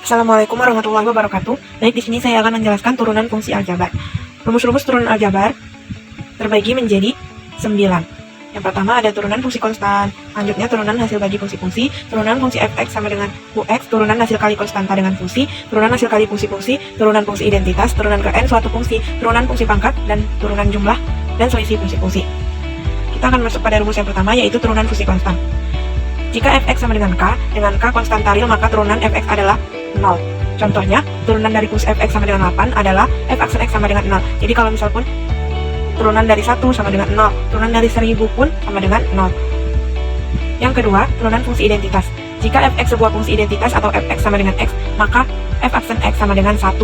Assalamualaikum warahmatullahi wabarakatuh. Baik, di sini saya akan menjelaskan turunan fungsi aljabar. Rumus-rumus turunan aljabar terbagi menjadi 9. Yang pertama ada turunan fungsi konstan, selanjutnya turunan hasil bagi fungsi-fungsi, turunan fungsi fx sama dengan ux, turunan hasil kali konstanta dengan fungsi, turunan hasil kali fungsi-fungsi, turunan fungsi identitas, turunan ke n suatu fungsi, turunan fungsi pangkat, dan turunan jumlah dan selisih fungsi-fungsi. Kita akan masuk pada rumus yang pertama, yaitu turunan fungsi konstan. Jika fx sama dengan k konstanta real, maka turunan fx adalah 0. Contohnya, turunan dari fungsi fx sama dengan 8 adalah f aksen x sama dengan 0. Jadi kalau misal pun turunan dari 1 sama dengan 0, turunan dari 1000 pun sama dengan 0. Yang kedua, turunan fungsi identitas. Jika fx sebuah fungsi identitas atau fx sama dengan x, maka f aksen x sama dengan 1.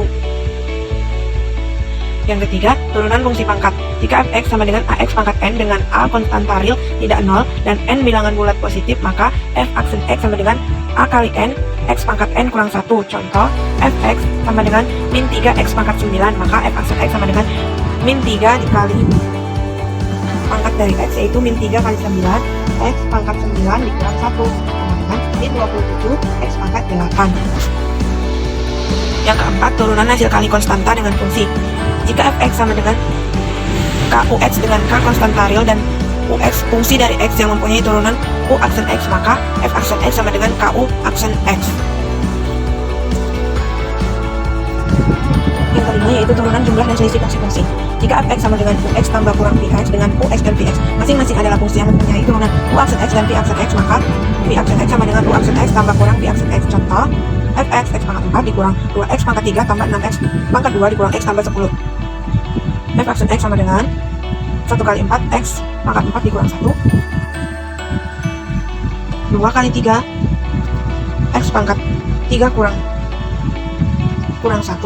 Yang ketiga, turunan fungsi pangkat. Jika fx sama dengan ax pangkat n dengan a konstanta real tidak 0 dan n bilangan bulat positif, maka f aksen x sama dengan a kali n x pangkat n kurang 1. Contoh, fx sama dengan min 3 x pangkat 9, maka f aksen x sama dengan min 3 dikali pangkat dari x, yaitu min 3 kali 9 x pangkat 9 dikurang 1 sama dengan min 27 x pangkat 8. Yang keempat, turunan hasil kali konstanta dengan fungsi. Jika fx sama dengan kux dengan k konstanta real dan ux fungsi dari x yang mempunyai turunan u aksen x, maka f aksen x sama dengan ku aksen x. Yang kelima yaitu turunan jumlah dan selisih fungsi-fungsi. Jika fx sama dengan ux tambah kurang vx dengan ux dan vx masing-masing adalah fungsi yang mempunyai turunan u aksen x dan v aksen x, maka v aksen x sama dengan u aksen x tambah kurang v aksen x. Contoh, fx x pangkat 4 dikurang 2x pangkat 3 tambah 6x pangkat 2 dikurang x tambah 10. F aksen x sama dengan 1 kali 4 x pangkat 4 dikurang 1, 2 kali 3 x pangkat 3 kurang 1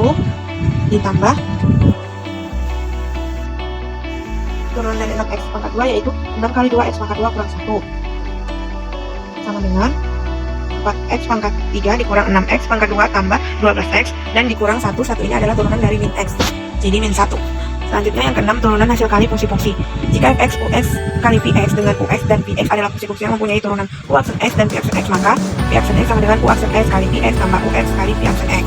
ditambah turunan dari 6x pangkat 2 yaitu 6 kali 2 x pangkat 2 kurang 1 sama dengan 4x pangkat 3 dikurang 6x pangkat 2 tambah 12x dan dikurang 1. Satu ini adalah turunan dari min x, jadi min 1. Selanjutnya yang keenam, turunan hasil kali fungsi-fungsi. Jika fx us kali vx dengan ux dan vx adalah fungsi-fungsi yang mempunyai turunan u aksen x dan v aksen x, maka v aksen x sama dengan u aksen x kali vx tambah ux kali v aksen x.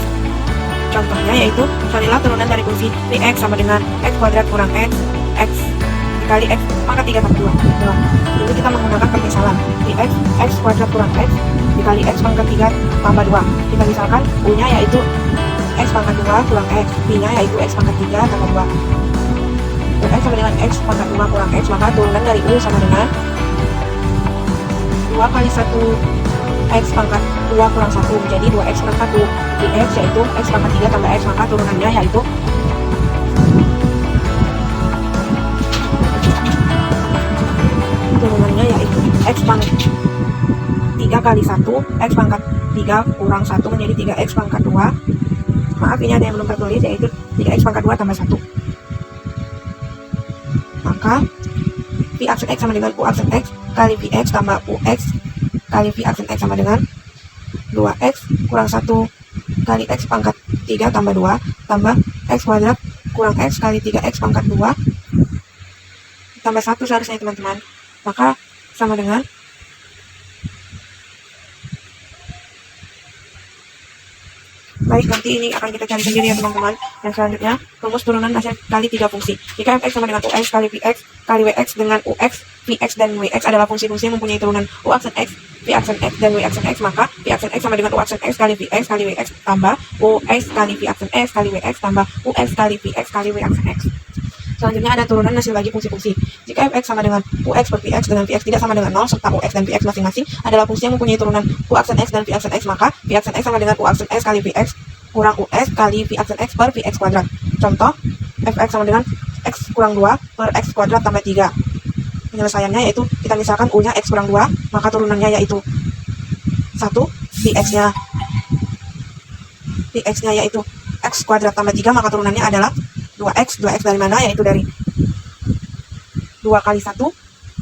Contohnya yaitu, carilah turunan dari fungsi vx sama dengan x kuadrat kurang x dikali x pangkat 3 tambah 2. Ini kita menggunakan permisalan. Vx x kuadrat kurang x dikali x pangkat 3 tambah 2. Kita misalkan u-nya yaitu x pangkat 2 kurang x, v-nya yaitu x pangkat 3 tambah 2. Ux sama dengan x pangkat 2 kurang x, maka turunan dari u sama dengan 2 kali 1 x pangkat 2 kurang 1 menjadi 2x kurang 1. Vx yaitu x pangkat 3 tambah x, maka turunannya yaitu x pangkat 3 kali 1 x pangkat 3 kurang 1 menjadi 3x pangkat 2. Maaf, ini ada yang belum tertulis, yaitu 3x pangkat 2 tambah 1. Maka v aksen x sama dengan u aksen x kali vx tambah ux kali v aksen x sama dengan 2x kurang 1 kali x pangkat 3 tambah 2 tambah x kuadrat kurang x kali 3x pangkat 2 tambah 1 seharusnya teman-teman, maka sama dengan baik, nanti ini akan kita cari sendiri ya teman-teman. Yang selanjutnya, rumus turunan hasil kali 3 fungsi. Jika fx sama dengan ux kali vx kali wx dengan ux, vx dan wx adalah fungsi-fungsi yang mempunyai turunan u aksen x, v aksen x dan w aksen x, maka v aksen x sama dengan u aksen x kali vx kali wx tambah ux kali v aksen x kali wx tambah ux kali vx kali w aksen x. Selanjutnya ada turunan hasil bagi fungsi-fungsi. Jika fx sama dengan ux per vx dengan vx tidak sama dengan 0 serta ux dan vx masing-masing adalah fungsi yang mempunyai turunan u aksen x dan v aksen x, maka v aksen x sama dengan u aksen x kali vx kurang us kali v aksen x per vx kuadrat. Contoh, fx sama dengan x kurang 2 per x kuadrat tambah 3. Penyelesaiannya yaitu kita misalkan u-nya x kurang 2, maka turunannya yaitu 1, vx-nya yaitu x kuadrat tambah 3, maka turunannya adalah 2x dari mana? Yaitu dari 2 kali 1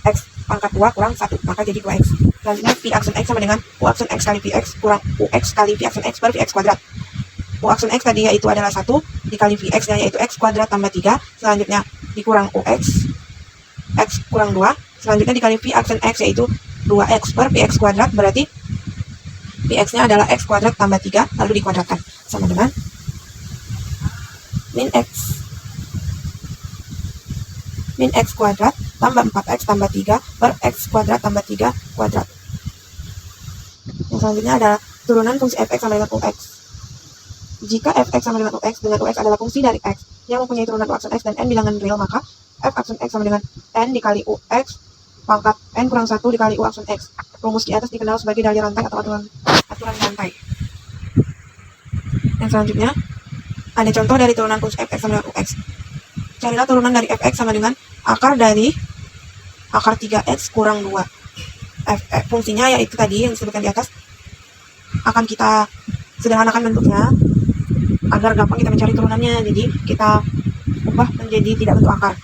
x pangkat 2 kurang 1, maka jadi 2x. Selanjutnya v aksen x sama dengan u aksen x kali vx kurang ux kali v aksen x per vx kuadrat. U aksen x tadi yaitu adalah 1 dikali vx nya yaitu x kuadrat tambah 3, selanjutnya dikurang ux x kurang 2, selanjutnya dikali v aksen x yaitu 2x per vx kuadrat, berarti di X-nya adalah X kuadrat tambah 3, lalu dikuadratkan. Sama dengan min X kuadrat tambah 4X tambah 3 per X kuadrat tambah 3 kuadrat. Yang selanjutnya adalah turunan fungsi fx sama dengan ux. Jika fx sama dengan ux adalah fungsi dari x yang mempunyai turunan u aksen x dan n bilangan real, maka f aksen x sama dengan n dikali ux pangkat n kurang 1 dikali u aksen x. Rumus di atas dikenal sebagai daya rantai atau aturan rantai. Yang selanjutnya ada contoh dari turunan fungsi fx sama dengan ux. Carilah turunan dari fx sama dengan akar dari akar 3x kurang 2. Fungsinya yaitu tadi yang disebutkan di atas. Akan kita sederhanakan bentuknya agar gampang kita mencari turunannya. Jadi kita ubah menjadi tidak bentuk akar.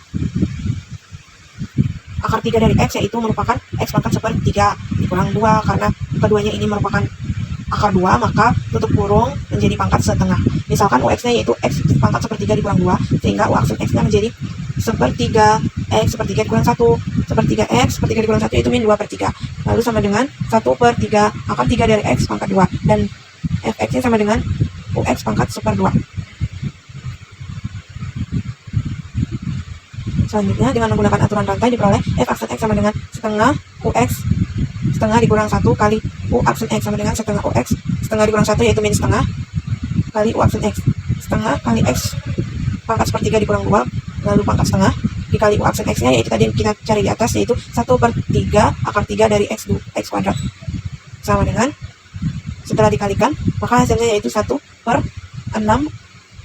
Akar 3 dari x yaitu merupakan x pangkat sepertiga dikurang 2. Karena keduanya ini merupakan akar 2, maka tutup kurung menjadi pangkat setengah. Misalkan ux-nya yaitu x pangkat sepertiga dikurang 2, sehingga u aksen x-nya menjadi sepertiga x sepertiga dikurang 1. Sepertiga x sepertiga dikurang 1 yaitu min 2/3. Lalu sama dengan 1/3 akar 3 dari x pangkat 2. Dan fx-nya sama dengan ux pangkat super 2. Selanjutnya dengan menggunakan aturan rantai diperoleh f aksen x sama dengan setengah ux setengah dikurang 1 kali u aksen x sama dengan setengah ux setengah dikurang 1 yaitu min setengah kali u aksen x setengah kali x pangkat sepertiga dikurang 2 lalu pangkat setengah dikali u aksen x-nya yaitu tadi kita cari di atas yaitu 1/3 akar 3 dari x kuadrat sama dengan setelah dikalikan maka hasilnya yaitu 1/6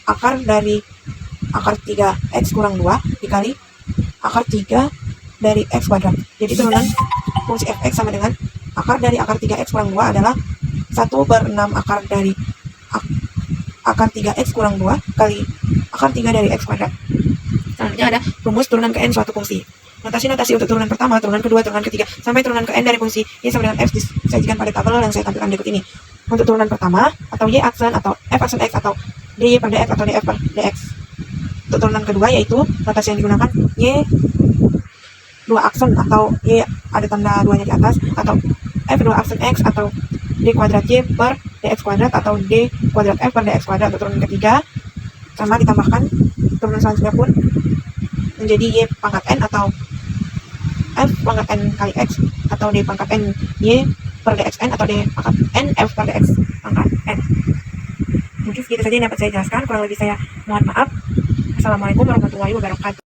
akar dari akar 3x kurang 2 dikali akar 3 dari x kuadrat. Jadi turunan fungsi fx sama dengan akar dari akar 3x kurang 2 adalah 1/6 akar dari akar 3x kurang 2 kali akar 3 dari x kuadrat. Selanjutnya ada rumus turunan ke n suatu fungsi. Notasi-notasi untuk turunan pertama, turunan kedua, turunan ketiga, sampai turunan ke n dari fungsi y sama dengan f disajikan pada tabel yang saya tampilkan berikut ini. Untuk turunan pertama, atau y aksen, atau f aksen x, atau dy per dx, atau df per dx. Untuk turunan kedua yaitu notasi yang digunakan y 2 aksen, atau y ada tanda 2-nya di atas, atau f 2 aksen x, atau d kuadrat y per dx kuadrat, atau d kuadrat f per dx kuadrat. Untuk turunan ketiga, sama ditambahkan turunan selanjutnya pun menjadi y pangkat n, atau f pangkat n kali x, atau d pangkat n y per dxn, atau d pangkat n f per dx pangkat n. Mungkin segitu saja yang dapat saya jelaskan, kurang lebih saya mohon maaf. Assalamualaikum warahmatullahi wabarakatuh.